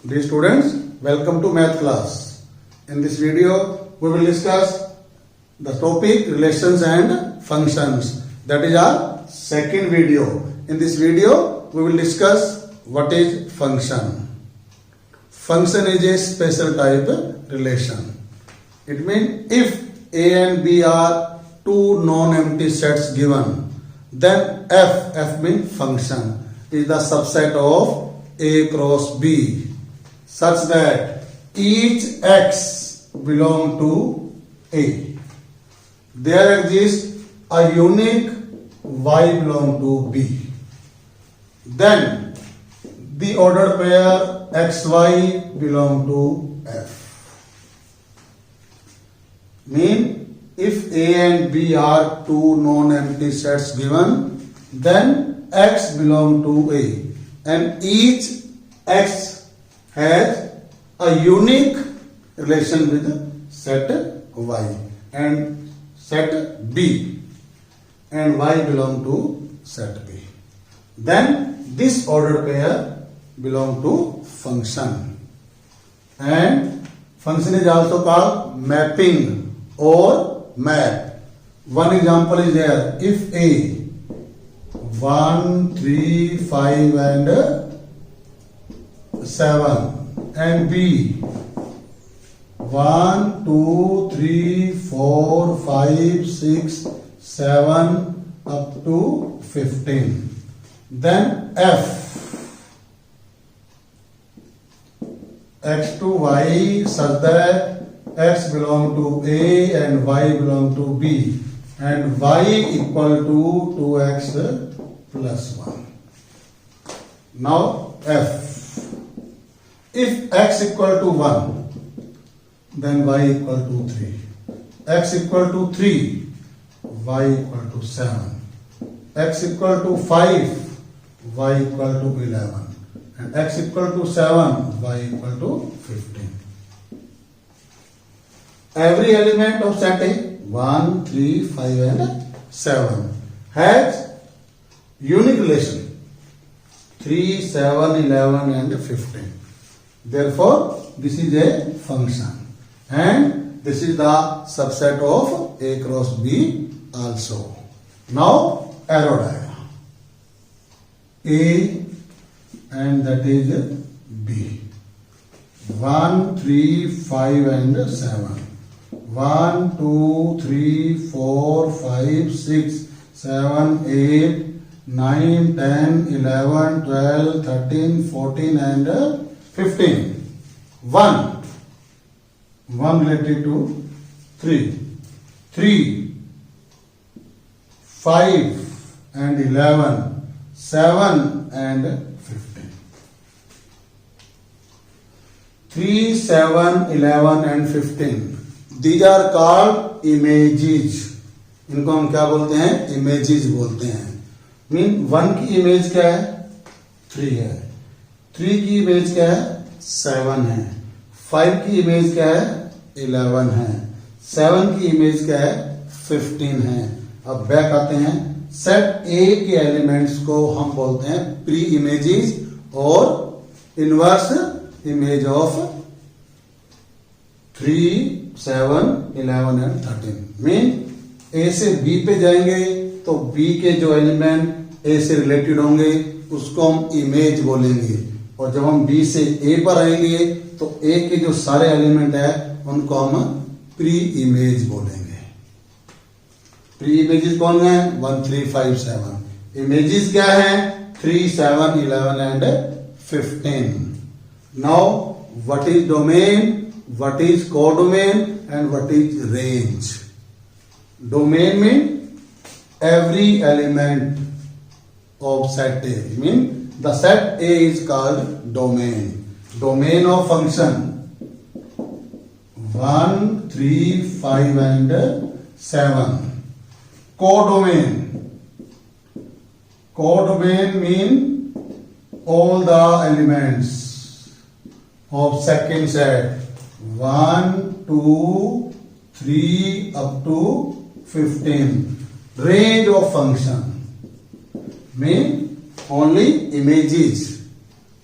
Dear students, welcome to math class. In this video, we will discuss the topic relations and functions. That is our second video. In this video, we will discuss what is function. Function is a special type relation. It means if A and B are two non-empty sets given, then F means function, is the subset of A cross B, such that each X belong to A. There exists a unique Y belong to B. Then the ordered pair XY belong to F. Mean if A and B are two non-empty sets given, then X belong to A, and each X has a unique relation with set Y and set B, and Y belong to set B. Then this ordered pair belong to function, and function is also called mapping or map. One example is there. If A 1, 3, 5 and 7 and B 1, 2, 3, 4, 5, 6, 7 up to 15, then F X to Y such that X belong to A and Y belong to B, and Y equal to 2X plus 1. Now F. If X equal to 1, then Y equal to 3. X equal to 3, Y equal to 7. X equal to 5, Y equal to 11. And X equal to 7, Y equal to 15. Every element of set A 1, 3, 5 and 7 has unique relation 3, 7, 11 and 15. Therefore, this is a function, and this is the subset of A cross B also. Now, arrow diagram. A and that is B. 1, 3, 5 and 7. 1, 2, 3, 4, 5, 6, 7, 8, 9, 10, 11, 12, 13, 14 and 15. 1 related to 3. 3, 5 and 11, 7 and 15. 3, 7, 11 and 15. These are called images. इनको हम क्या बोलते हैं? Images बोलते हैं. Mean 1 की image क्या है? 3 है. 3 की इमेज क्या है? 7 है. 5 की इमेज क्या है? 11 है. 7 की इमेज क्या है? 15 है. अब बैक आते हैं. सेट ए के एलिमेंट्स को हम बोलते हैं प्री इमेजेस और inverse image of 3, 7, 11 and 13. Mean A से बी पे जाएंगे तो बी के जो एलिमेंट ए से रिलेटेड होंगे उसको हम इमेज बोलेंगे, और जब हम बी से ए पर आएंगे तो ए के जो सारे एलिमेंट है उनको हम प्री इमेज बोलेंगे. प्री इमेजेस कौन है? 1, 3, 5, 7. इमेजेस क्या है? 3, 7, 11 and 15. Now what is domain, what is codomain and what is range? Domain means every element of set A. Mean the set A is called domain. Domain of function 1, 3, 5 and 7. Codomain. Codomain mean all the elements of second set 1, 2, 3 up to 15. Range of function mean only images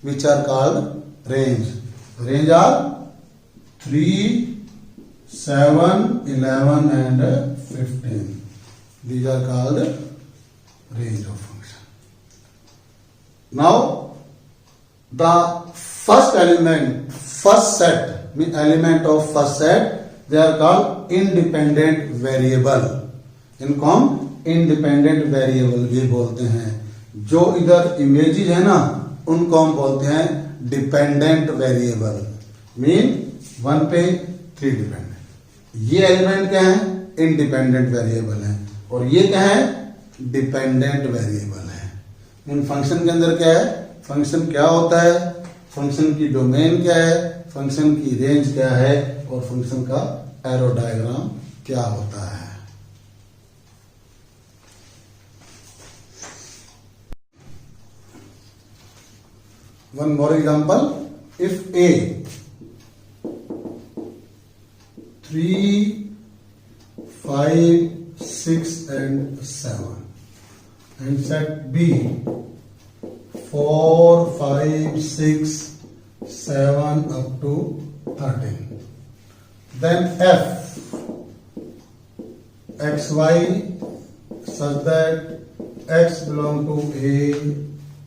which are called range. Range are 3, 7, 11 and 15. These are called range of function. Now the first element, first set, mean element of first set, they are called independent variable. इनको हम independent variable भी बोलते हैं. जो इधर images है ना, उनको हम बोलते हैं डिपेंडेंट वेरिएबल. मीन 1 पे 3 डिपेंडेंट. ये एलिमेंट क्या है? इंडिपेंडेंट वेरिएबल है. और ये क्या है? डिपेंडेंट वेरिएबल है. इन फंक्शन के अंदर क्या है? फंक्शन क्या होता है, फंक्शन की डोमेन क्या है, फंक्शन की रेंज क्या है, और फंक्शन का एरो डायग्राम क्या होता है. One more example. If A 3, 5, 6 and 7 and set B 4, 5, 6, 7 up to 13, then F XY such that X belong to A,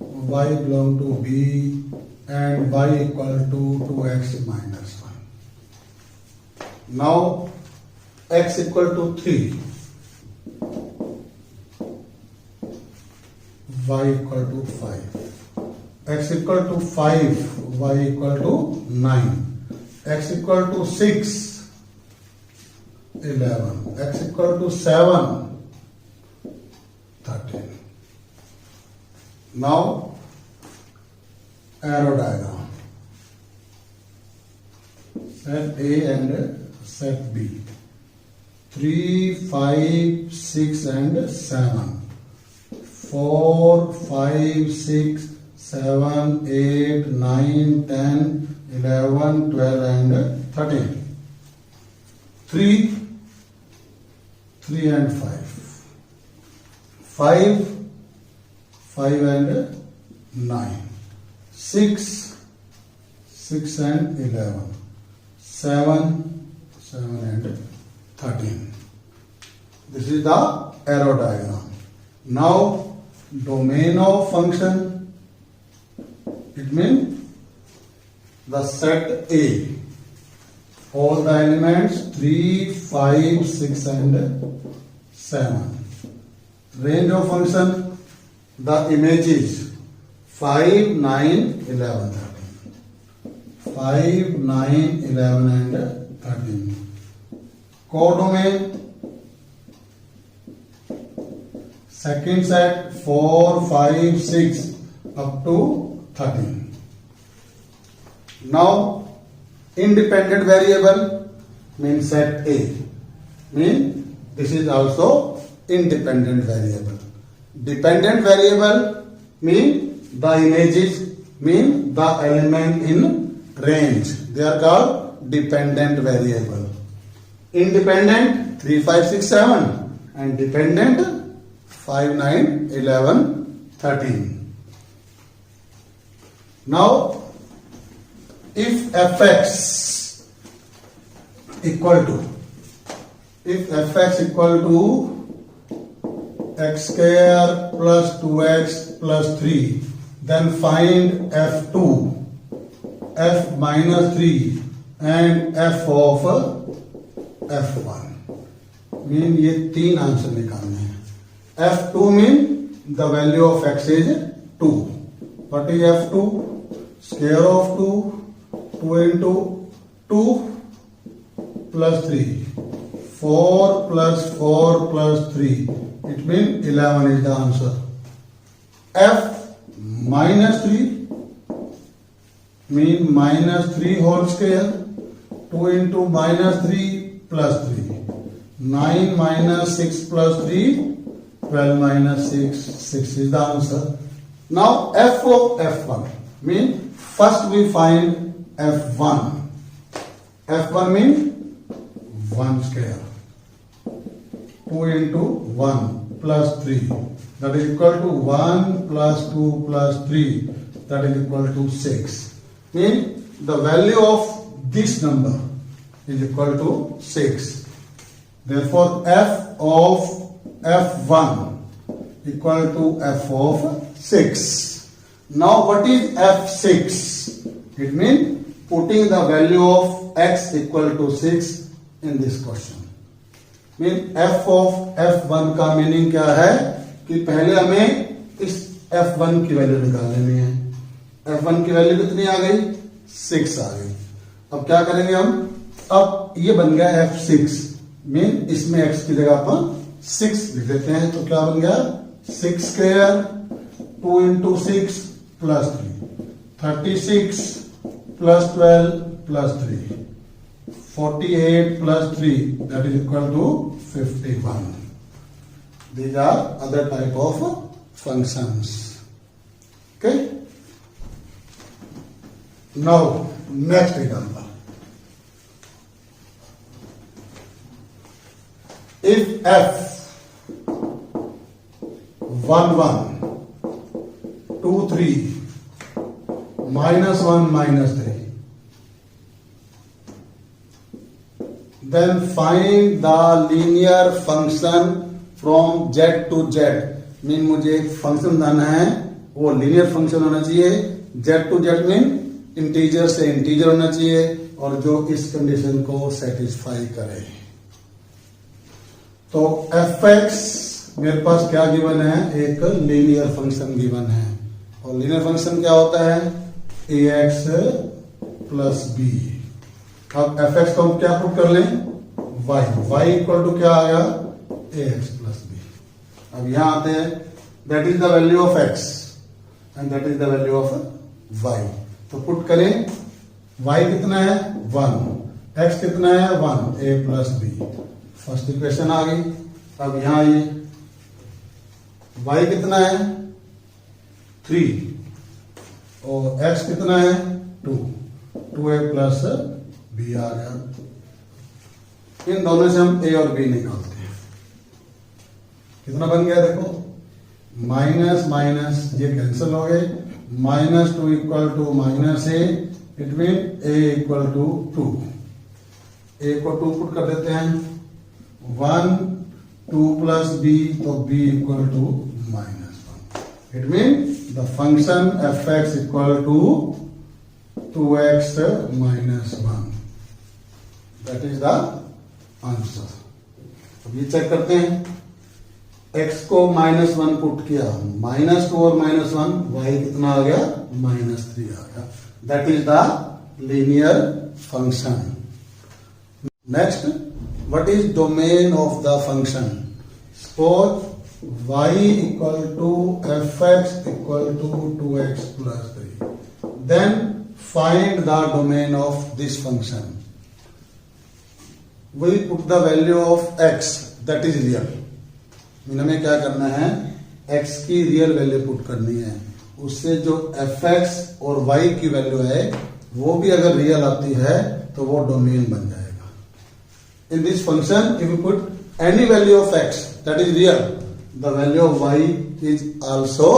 Y belong to B and Y equal to 2x minus 1. Now X equal to 3, Y equal to 5, X equal to 5, Y equal to 9, X equal to 6, 11, X equal to 7, 13. Now arrow diagram. Set A and set B. 3, 5, 6 and 7. 4, 5, 6, 7, 8, 9, 10, 11, 12 and 13. 3 and 5. 5 and 9. 6 and 11. 7 and 13. This is the arrow diagram. Now domain of function, it means the set A. All the elements 3, 5, 6 and 7. Range of function, the images 5, 9, 11, 13. 5, 9, 11 and 13. Codomain, second set 4, 5, 6 up to 13. Now independent variable means set A. Means this is also independent variable. Dependent variable mean the images, mean the element in range. They are called dependent variable. Independent 3, 5, 6, 7 and dependent 5, 9, 11, 13. Now if fx equal to x square plus 2x plus 3, then find f2, f minus 3 and f of f1. Mean ये तीन answer निकालने हैं. f2 mean the value of x is 2. What is f2? Square of 2, 2 into 2 plus 3. 4 plus 4 plus 3. It means 11 is the answer. F minus 3 mean minus 3 whole square. 2 into minus 3 plus 3. 9 minus 6 plus 3. 12 minus 6. 6 is the answer. Now f of f1 mean first we find f1. f1 mean 1 square. 2 into 1 plus 3, that is equal to 1 plus 2 plus 3, that is equal to 6. Mean the value of this number is equal to 6. Therefore, f of f1 equal to f of 6. Now, what is f6? It means putting the value of x equal to 6 in this question. Mean f of f1 का meaning क्या है कि पहले हमें इस f1 की value निकाल लेनी है. f1 की वैल्यू कितनी आ गई? 6 आ गई. अब क्या करेंगे हम? अब ये बन गया f6. मीन इसमें x की जगह पर 6 लिख देते हैं. तो क्या बन गया? 6 square 2 into 6 plus 3, 36 plus 12 plus 3, 48 plus 3, that is equal to 51. These are other type of functions. Okay. Now next example. If f 1 1 2 3 minus 1 minus 3, then find the linear function from z to z. Mean मुझे एक function बनाना है, वो linear function होना चाहिए. z to z mean integer से integer होना चाहिए और जो इस कंडीशन को सेटिस्फाई करे. तो fx मेरे पास क्या गिवन है? एक लीनियर फंक्शन गिवन है. और लीनियर फंक्शन क्या होता है? ax plus b. अब fx को हम क्या पुट कर लें? y इक्वल टू क्या आ गया? ax plus b. अब यहां आते हैं, that is the value of x and that is the value of y. तो पुट करें. y कितना है? 1. x कितना है? 1. a plus b. First equation आ गई. अब यहां ये y कितना है? 3 और x कितना है? 2. 2a प्लस b आ गया. इन दोनों से हम a और b निकालते हैं. कितना बन गया? देखो, माइनस माइनस ये कैंसिल हो गए. -2 equal to -a. It mean a equal to 2. a को 2 पुट कर देते हैं. 1 2 प्लस b, तो b equal to -1. It mean the function fx equal to 2x minus 1. That is the answer. अब ये चेक करते हैं. x को -1 पुट किया, -2 और -1, y कितना आ गया? -3 आ गया. That is the linear function. Next, what is domain of the function? Suppose y equal to fx equal to 2x plus 3. Then find the domain of this function. We put the value of x, that is real. हमें क्या करना है? x की real value put करनी है. उससे जो fx और y की वैल्यू है वो भी अगर रियल आती है तो वो डोमेन बन जाएगा. In this function, if you put any value of x that is real, the value of y is also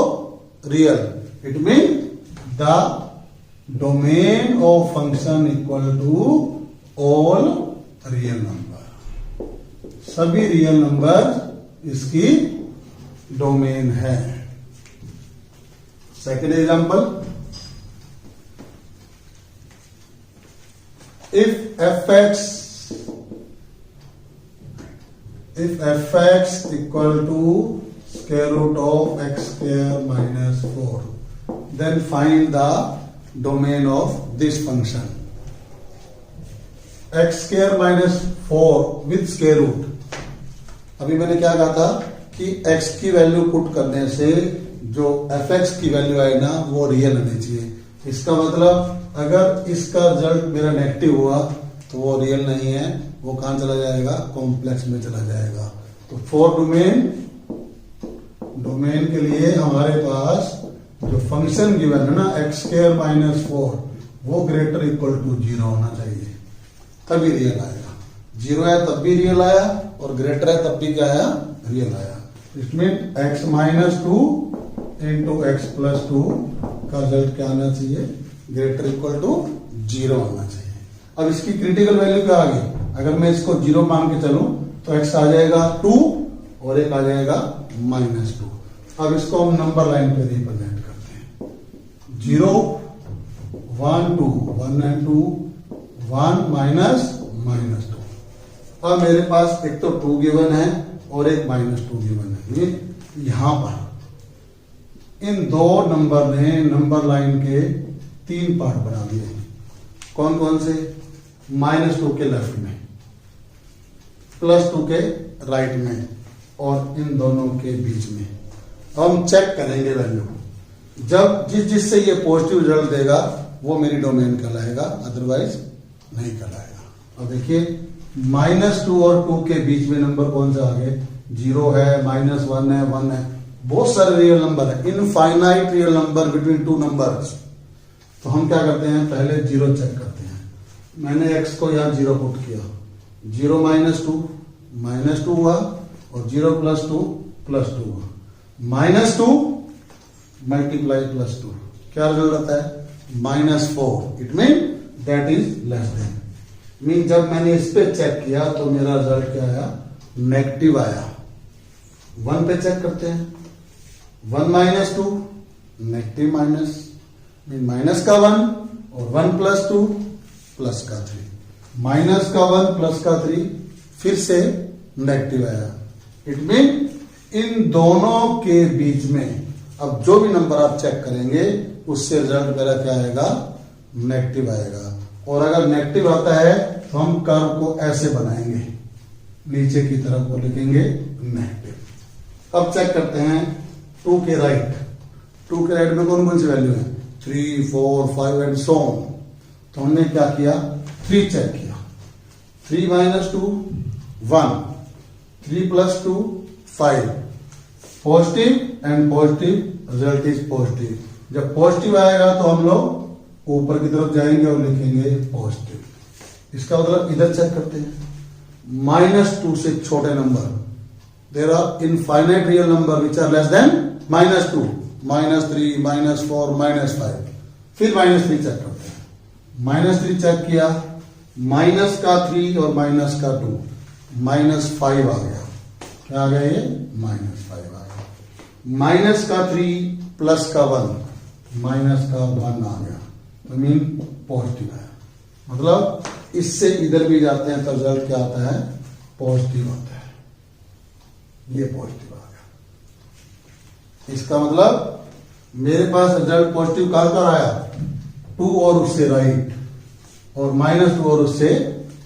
real. It means the domain of function equal to all real number. सभी real number इसकी domain है. Second example, if fx equal to square root of x square minus 4, then find the domain of this function. x square minus 4 with square root. अभी मैंने क्या कहा था कि x की वैल्यू पुट करने से जो fx की वैल्यू आई ना वो रियल होनी चाहिए. इसका मतलब अगर इसका रिजल्ट मेरा नेगेटिव हुआ तो वो रियल नहीं है, वो कहां चला जाएगा? कॉम्प्लेक्स में चला जाएगा. तो फॉर डोमेन के लिए हमारे पास जो फंक्शन गिवन है ना x स्क्वायर माइनस 4, वो ग्रेटर इक्वल टू 0 होना चाहिए, तभी रियल आएगा. 0 है तब भी रियल आया और ग्रेटर है तब भी क्या आया? रियल आया. It mean x minus 2 into x plus 2 का रिजल्ट क्या आना चाहिए? ग्रेटर इक्वल टू जीरो आना चाहिए। अब इसकी क्रिटिकल वैल्यू क्या आ गई? अगर मैं इसको जीरो मान के चलूं तो x आ जाएगा 2 और एक आ जाएगा -2। अब इसको हम नंबर लाइन पे रिप्रेजेंट करते हैं। 0 1 2 1 and 2 1 -2। अब मेरे पास एक तो 2 गिवन है और एक -2 गिवन है। ये यहां पर इन दो नंबर ने नंबर लाइन के 3 पार्ट बना दिए। कौन कौन से? -2 के लेफ्ट में, +2 के राइट में और इन दोनों के बीच में। हम चेक करेंगे वैल्यू। जब जिससे ये पॉजिटिव रिजल्ट देगा वो मेरी डोमेन कहलाएगा, अदरवाइज नहीं कहलाएगा। अब देखिए -2 और 2 के बीच में नंबर कौन सा आ गए? 0 है, -1 है, 1 है, बहुत सारे रियल नंबर है, infinite real number between two numbers. तो हम क्या करते हैं? पहले 0 चेक करते हैं। मैंने x को यहां 0 पुट किया, 0 -2 हुआ और 0 + 2 +2 हुआ। -2 मल्टीप्लाई +2 क्या रिजल्ट आता है? -4। It mean that is less than. Mean जब मैंने इस पे चेक किया तो मेरा रिजल्ट क्या आया? नेगेटिव आया। 1 पे चेक करते हैं, 1 -2 नेगेटिव माइनस, मीन माइनस का 1 और 1 + 2 प्लस का 3, माइनस का 1 प्लस का 3 फिर से नेगेटिव आया। इट मीन इन दोनों के बीच में अब जो भी नंबर आप चेक करेंगे उससे रिजल्ट मेरा क्या आएगा? नेगेटिव आएगा। और अगर नेगेटिव आता है तो हम कर्व को ऐसे बनाएंगे, नीचे की तरफ को लिखेंगे नेगेटिव। अब चेक करते हैं 2 के राइट। 2 के राइट में कौन कौन सी वैल्यू है? 3 4 5 एंड सो ऑन। तो हमने क्या किया? 3 चेक किया। 3 -2 1, 3 + 2 5, positive and positive result is positive. जब पॉजिटिव आएगा तो हम लोग ऊपर की तरफ जाएंगे और लिखेंगे पॉजिटिव। इसका मतलब इधर चेक करते हैं, -2 से छोटे number, there are infinite real number which are less than -2, -3 -4 -5। फिर -3 चेक करते हैं। -3 चेक किया, माइनस का 3 और माइनस का 2, -5 आ गया। क्या आ गया? ये -5 आ गया। माइनस का 3 प्लस का 1, माइनस का 1 आ गया, तो मीन पॉजिटिव है। मतलब इससे इधर भी जाते हैं तो रिजल्ट क्या आता है? पॉजिटिव आता है। ये पॉजिटिव आ गया। इसका मतलब मेरे पास रिजल्ट पॉजिटिव कहां पर आया? 2 और उससे राइट और -2 और उससे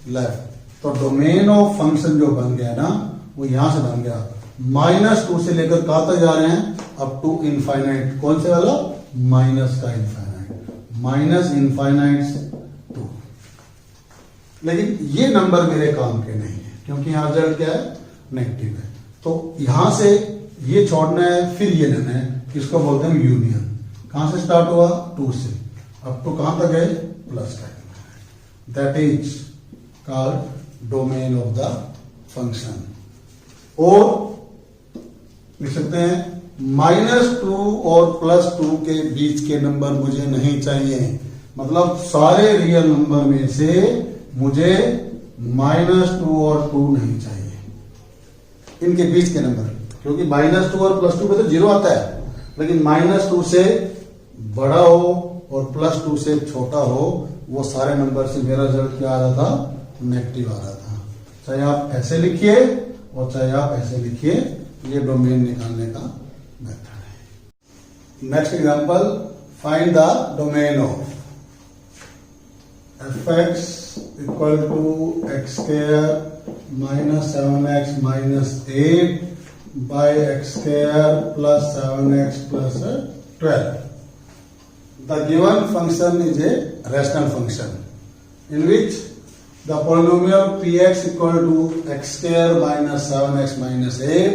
लेफ्ट। तो डोमेन ऑफ फंक्शन जो बन गया ना वो यहां से बन गया। -2 से लेकर कहां तक जा रहे हैं? Up to infinite. कौन से वाला? माइनस का इनफाइनाइट, -∞ से 2। लेकिन ये नंबर मेरे काम के नहीं है क्योंकि यहां रिजल्ट क्या है? नेगेटिव है। तो यहां से ये छोड़ना है, फिर ये लेना है। इसको बोलते हैं यूनियन। कहां से स्टार्ट हुआ? 2 से अप टू कहां तक गए? प्लस का। That is called domain of the function. और लिख सकते हैं -2 और +2 के बीच के नंबर मुझे नहीं चाहिए। मतलब सारे रियल नंबर में से मुझे -2 और 2 नहीं चाहिए, इनके बीच के नंबर। क्योंकि -2 और +2 पे तो 0 आता है, लेकिन -2 से बड़ा हो और +2 से छोटा हो, वो सारे नंबर से मेरा रिजल्ट क्या आ रहा था? नेगेटिव आ रहा था। चाहे आप ऐसे लिखिए और चाहे आप ऐसे लिखिए, ये डोमेन निकालने का मेथड है। Next example, find the domain of f(x) = x² - 7x - 8 by x² plus 7x plus 12. The given function is a rational function in which the polynomial px = x² minus 7x minus 8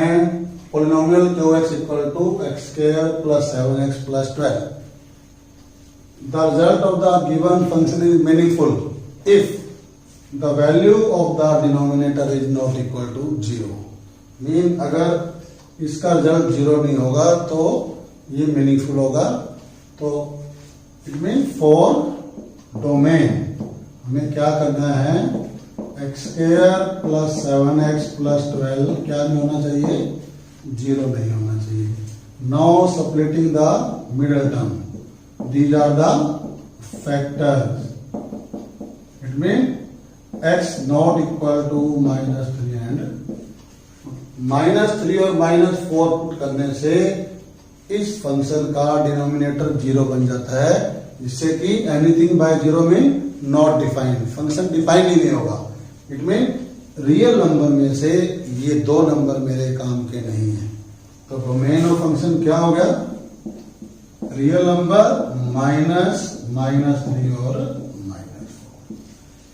and polynomial qx = x² plus 7x plus 12. The result of the given function is meaningful if the value of the denominator is not equal to 0. Mean अगर इसका result 0 नहीं होगा तो ये meaningful होगा। तो it mean for domain, हमें क्या करना है, x square plus 7x plus 12 क्या नहीं होना चाहिए, 0 नहीं होना चाहिए. Now splitting the middle term, these are the factors. It mean x not equal to -3 and -3 और -4 पुट करने से इस फंक्शन का डिनोमिनेटर 0 बन जाता है, जिससे कि एनीथिंग बाय 0 में नॉट डिफाइंड, फंक्शन डिफाइन ही नहीं होगा. इट मीन रियल नंबर में से ये दो नंबर मेरे काम के नहीं है. तो डोमेन ऑफ फंक्शन क्या हो गया, रियल नंबर माइनस -3 और -4.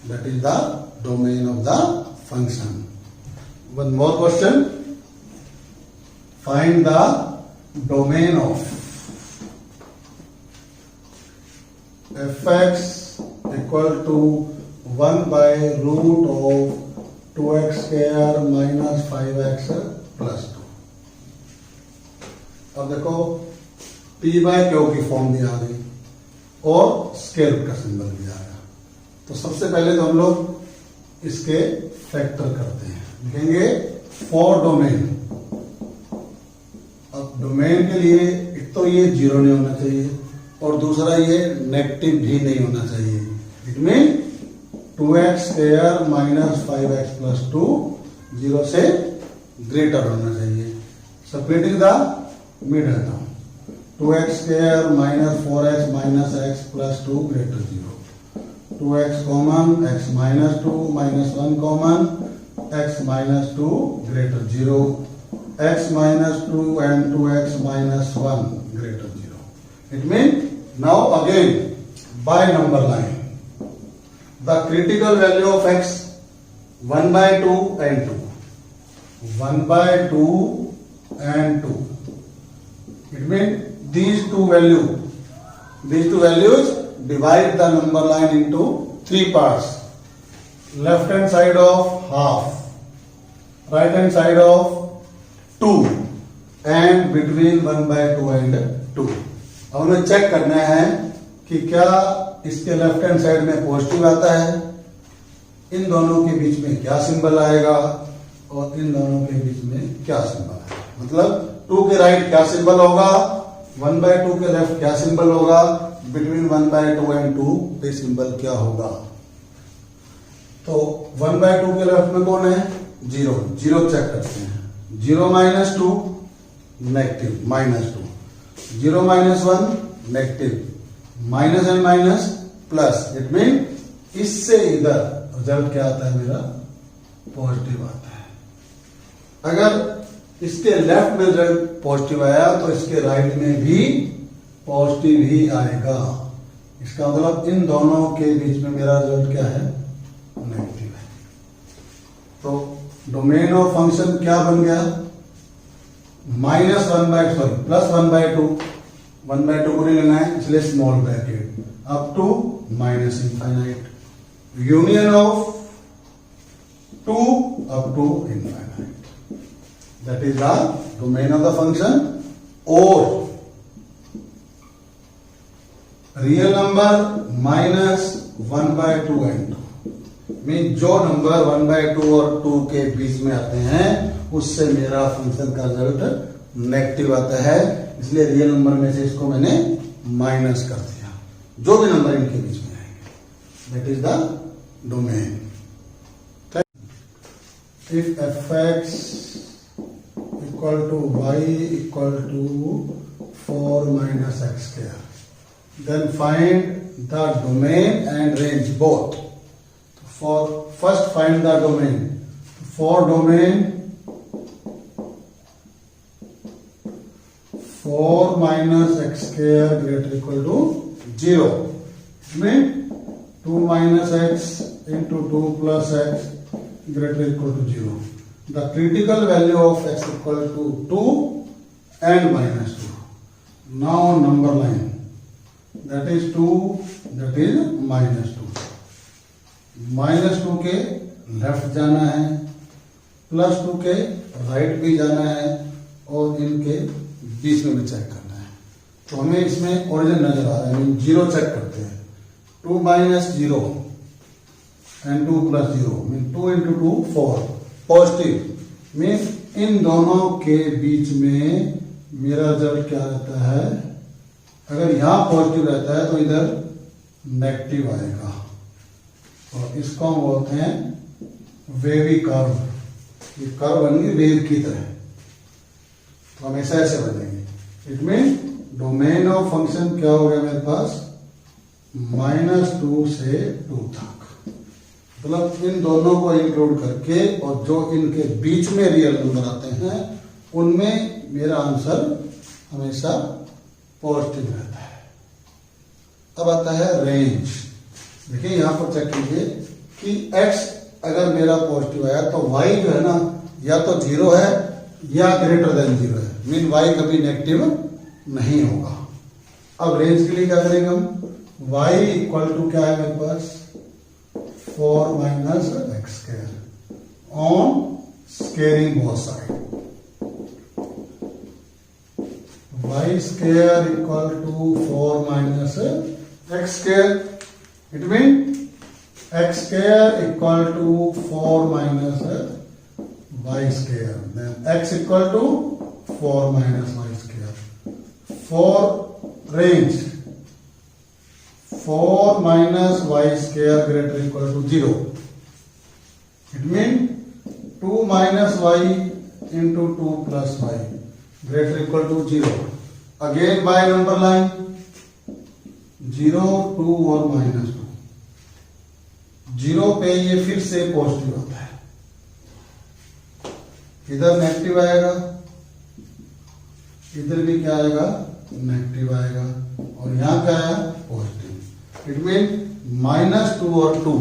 That is the domain of the function. One more question, find the domain of fx equal to 1 by root of 2x square minus 5x plus 2. अब देखो p bye Q की form भी आ गई और square root का symbol भी आ गया. तो सबसे पहले तो हम लोग इसके फैक्टर करते हैं. लिखेंगे फॉर डोमेन. अब डोमेन के लिए एक तो ये 0 नहीं होना चाहिए और दूसरा ये नेगेटिव भी नहीं होना चाहिए. It mean 2x square minus 5x plus 2 0 से ग्रेटर होना चाहिए. Splitting the middle term, 2x square minus 4x minus x plus 2 greater 0. 2x common, x minus 2 minus 1 common, x minus 2 greater 0. x minus 2 and 2x minus 1 greater 0. It means now again by number line the critical value of x 1 by 2 and 2, 1 by 2 and 2. It means these two values divide the number line into 3 parts. Left hand side of half, right hand side of 2 and between 1 by 2 and 2. अब हमें check करना है कि क्या इसके left hand side में positive आता है, इन दोनों के बीच में क्या सिंबल आएगा और इन दोनों के बीच में क्या सिंबल आएगा. मतलब 2 के राइट क्या सिंबल होगा, 1 by 2 के लेफ्ट क्या सिंबल होगा, बिटवीन 1 by 2 and 2 पे सिंबल क्या होगा. तो 1 by 2 के लेफ्ट में कौन है, 0. 0 चेक करते हैं. 0 minus 2 negative, minus 2. 0 minus 1 negative, minus and minus plus. It mean इससे इधर रिजल्ट क्या आता है, मेरा पॉजिटिव आता है. अगर इसके लेफ्ट में रिजल्ट पॉजिटिव आया तो इसके राइट में भी पॉजिटिव ही आएगा. इसका मतलब इन दोनों के बीच में मेरा रिजल्ट क्या है, नेगेटिव है. तो डोमेन ऑफ फंक्शन क्या बन गया, प्लस 1 by 2. 1 by 2 को नहीं लेना है, इसलिए small bracket up to minus infinite. Union of 2 up to infinite. That is the domain of the function. और real number minus 1 by 2 and 2 mean जो नंबर 1 by 2 और 2 के बीच में आते हैं उससे मेरा फंक्शन का रिजल्ट नेगेटिव आता है. इसलिए रियल नंबर में से इसको मैंने माइनस कर दिया, जो भी नंबर इनके बीच में आएंगे. That is the domain. If fx equal to y equal to 4 minus x square, then find the domain and range both. For first find the domain. For domain 4 minus x square greater equal to 0. It means 2 minus x into 2 plus x greater equal to 0. The critical value of x equal to 2 and minus 2. Now number line. That is 2, that is minus 2. Minus 2 के left जाना है, plus 2 के right भी जाना है और इनके बीच में भी चेक करना है. तो हमें इसमें ओरिजिन नजर आ रहा है, 0 चेक करते हैं. 2 minus 0 and 2 plus 0 mean 2 into 2 4 positive mean in दोनों के बीच में मेरा रिजल्ट क्या रहता है, अगर यहां पॉजिटिव रहता है तो इधर नेगेटिव आएगा और इसको हम बोलते हैं वेवी कर्व। ये कर्व बनेगी वेव की तरह, तो हमेशा ऐसे बनेंगे। It mean domain of function क्या हो गया मेरे पास, -2 से 2 तक, मतलब इन दोनों को इंक्लूड करके और जो इनके बीच में रियल नंबर आते हैं उनमें मेरा आंसर हमेशा पॉजिटिव रहता है। अब आता है रेंज। देखिए यहां पर चेक कीजिए कि x अगर मेरा पॉजिटिव आया तो y जो है ना या तो 0 है या ग्रेटर देन 0 है, मीन y कभी नेगेटिव नहीं होगा। अब रेंज के लिए क्या करेंगे हम, y इक्वल टू क्या है मेरे पास 4 minus x square on squaring both side, y square equal to 4 minus x square, it means x square equal to 4 minus y square, then x equal to 4 minus y square. For range 4 minus y square greater equal to 0, it means 2 minus y into 2 plus y greater equal to 0. Again by number line 0, 2 और -2, 0 पे ये फिर से positive होता है, इधर negative आएगा, इधर भी क्या आएगा नेगेटिव आएगा और यहां क्या है पॉजिटिव। इट मीन -2 और 2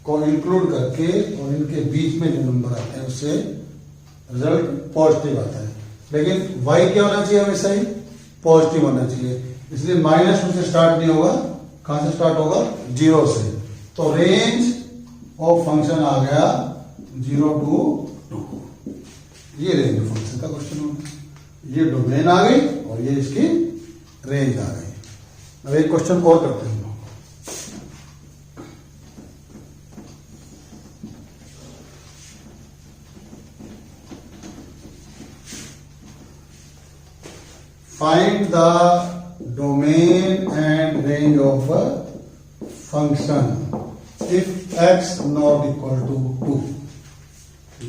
को इंक्लूड करके और इनके बीच में जो नंबर आते हैं उससे रिजल्ट पॉजिटिव आता है। लेकिन y क्या होना चाहिए, हमेशा ही पॉजिटिव होना चाहिए, इसलिए -2 से स्टार्ट नहीं होगा, कहां से स्टार्ट होगा 0 से। तो रेंज ऑफ फंक्शन आ गया 0 to 2, ये रेंज ऑफ फंक्शन का क्वेश्चन होगा। ये डोमेन आ गई और ये इसकी रेंज आ गई। अब एक क्वेश्चन और करते हैं। Find the domain and range of a function if x not equal to 2।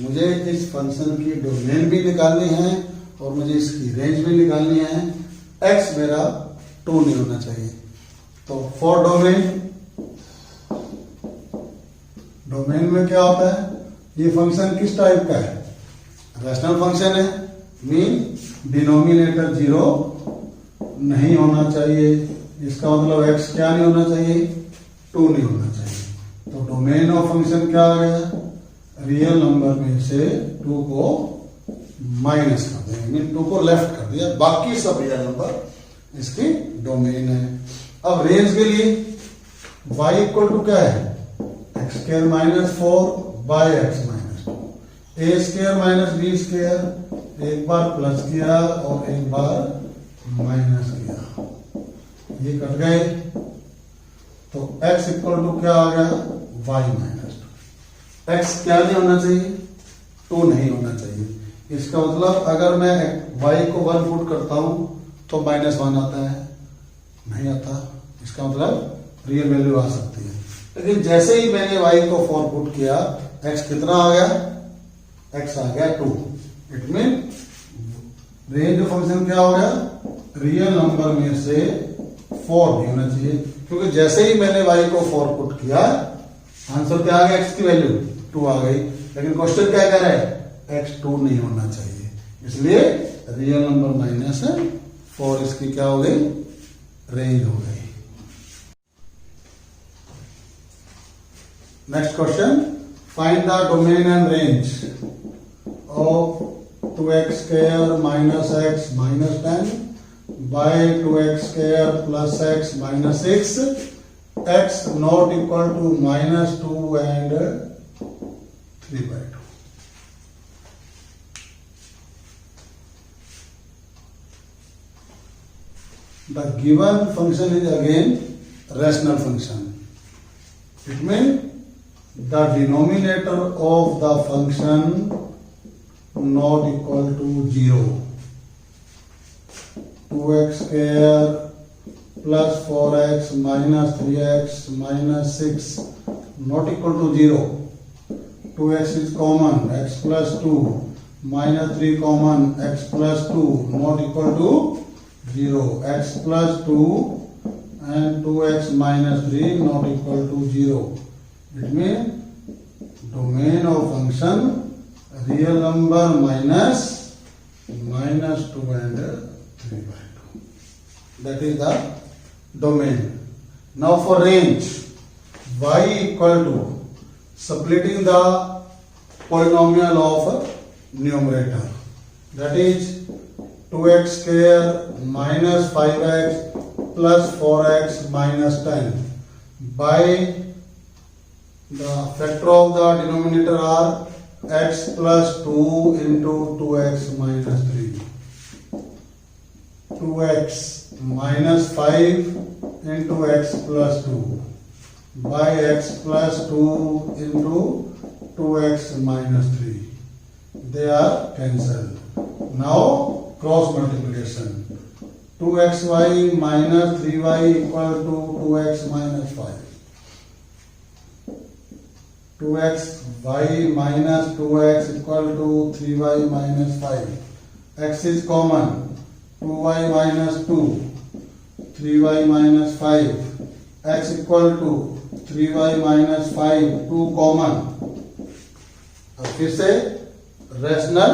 मुझे इस फंक्शन की डोमेन भी निकालनी है और मुझे इसकी रेंज भी निकालनी है। x मेरा 2 नहीं होना चाहिए, तो फॉर डोमेन में क्या होता है, ये फंक्शन किस टाइप का है, रैशनल फंक्शन है, मीन डिनोमिनेटर 0 नहीं होना चाहिए, इसका मतलब x क्या नहीं होना चाहिए 2 नहीं होना चाहिए। तो डोमेन ऑफ फंक्शन क्या आ गया, रियल नंबर में से 2 को माइनस कर दिया, मीन 2 को लेफ्ट कर दिया, बाकी सब रियल नंबर इसकी डोमेन है। अब रेंज के लिए y इक्वल टू क्या है x square -4 by x -2, a square minus b square, एक बार प्लस किया और एक बार माइनस किया, ये कट गए, तो x इक्वल टू क्या आ गया y -2। x क्या नहीं होना चाहिए 2 नहीं होना चाहिए। इसका मतलब अगर मैं y को 1 पुट करता हूं तो -1 आता है, नहीं आता, इसका मतलब रियल वैल्यू आ सकती है। लेकिन जैसे ही मैंने y को 4 पुट किया x कितना आ गया, x आ गया 2। It mean range of function क्या हो गया, रियल नंबर में से 4 नहीं होना चाहिए, क्योंकि जैसे ही मैंने y को 4 पुट किया आंसर क्या आ गया, x की वैल्यू 2 आ गई। लेकिन क्वेश्चन क्या कह रहा है, x 2 नहीं होना चाहिए, इसलिए रियल नंबर -4 इसकी क्या हो गई, रेंज हो गई। Next question, find the domain and range of 2x square minus x minus 10 by 2x square plus x minus 6, x not equal to -2 and 3/2. The given function is again rational function. It means the denominator of the function not equal to 0. 2x square plus 4x minus 3x minus 6 not equal to 0. 2x is common, x plus 2 minus 3 common, x plus 2 not equal to 0. X plus 2 and 2x minus 3 not equal to 0. It means domain of function real number minus 2 and 3 by 2. That is the domain. Now for range, y equal to splitting the polynomial of numerator, that is 2x square minus 5x plus 4x minus 10 by the factor of the denominator are x plus 2 into 2x minus 3. 2x minus 5 into x plus 2 by x plus 2 into 2x minus 3. They are cancelled. Now cross multiplication. 2xy minus 3y equal to 2x minus 5. 2xy minus 2x equal to 3y minus 5. X is common. 2y minus 2. 3y minus 5. X equal to 3y minus 5. 2 common. अब फिर से rational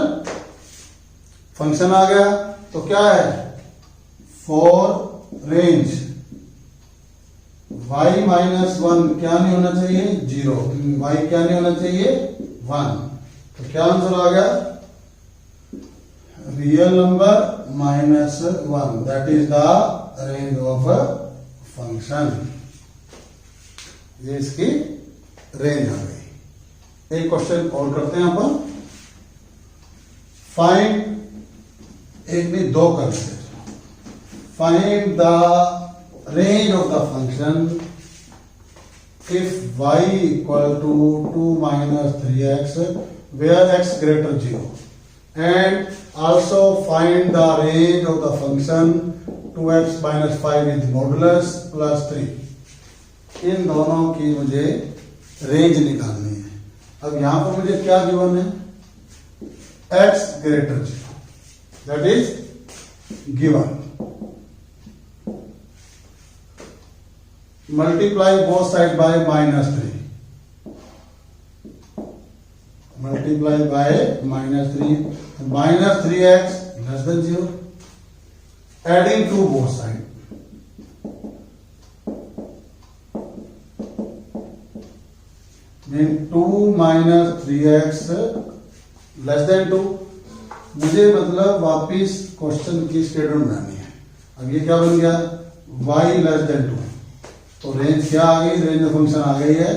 function आ गया तो क्या है, for range y minus 1 क्या नहीं होना चाहिए, 0. y क्या नहीं होना चाहिए, 1. तो क्या आंसर आ गया, real number minus 1. That is the range of function. ये इसकी रेंज आ गई. एक क्वेश्चन और करते हैं अपन. फाइंड, एक नहीं दो करते हैं. Find the range of the function if y equal to 2 minus 3x where x greater 0, and also find the range of the function 2x minus 5 is modulus plus 3. इन दोनों की मुझे रेंज निकालनी है. अब यहां पर मुझे क्या गिवन है, x greater 0, that is given. Multiply both sides by minus 3. Multiply by minus 3. Minus 3x less than 0. Adding to both sides. Mean 2 minus 3x less than 2. मुझे मतलब वापिस क्वेश्चन की स्टेटमेंट बनानी है. अब ये क्या बन गया, y less than 2. तो रेंज क्या आ गई, रेंज फंक्शन आ गई है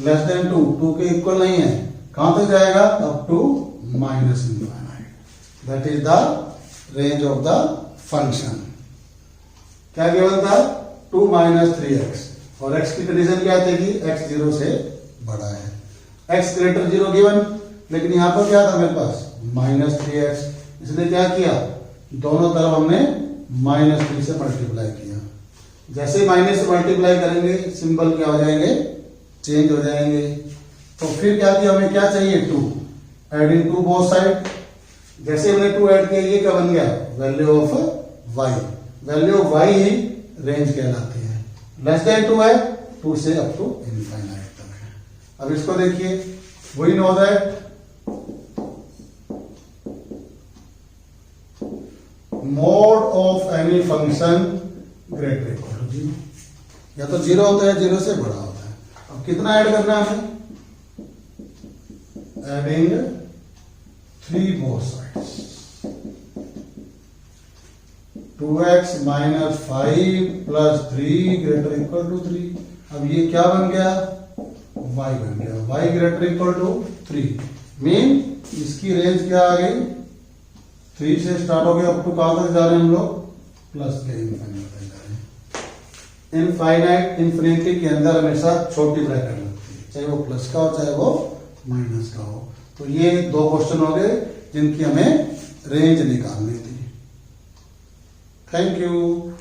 लेस देन 2. 2 के इक्वल नहीं है. कहां तक जाएगा, up to minus infinite. That is the range of the function. क्या गिवन था, 2 minus 3x, और x की कंडीशन क्या थी कि x 0 से बड़ा है. x ग्रेटर 0 गिवन, लेकिन यहां पर क्या था मेरे पास, minus 3x. इसलिए क्या किया, दोनों तरफ हमने minus 3 से मल्टीप्लाई किया. जैसे माइनस से मल्टीप्लाई करेंगे सिंबल क्या हो जाएंगे, चेंज हो जाएंगे. तो फिर क्या किया, हमें क्या चाहिए, 2. Adding to both side. जैसे हमने 2 ऐड किया, ये क्या बन गया, value of y. Value of y ही रेंज कहलाती है. लेस देन 2 है, 2 से अप टू इनफाइनाइट तक है. अब इसको देखिए, we know that mode of any function greater equal to 0. या तो 0 होता है, 0 से बड़ा होता है. अब कितना ऐड करना है हमें, adding 3 both sides. 2x minus 5 plus 3 greater equal to 3. अब ये क्या बन गया, y बन गया. y greater equal to 3 mean इसकी रेंज क्या आ गई, 3 से स्टार्ट हो गया अप टू कहां तक जा रहे हैं हम लोग, प्लस के इनफाइनाइट तक जा रहे हैं. इनफाइनाइट इंफिनिटी के अंदर हमेशा छोटी ब्रैकेट लगती है, चाहे वो प्लस का हो चाहे वो माइनस का हो। तो ये दो क्वेश्चन हो गए जिनकी हमें रेंज निकालनी थी। Thank you.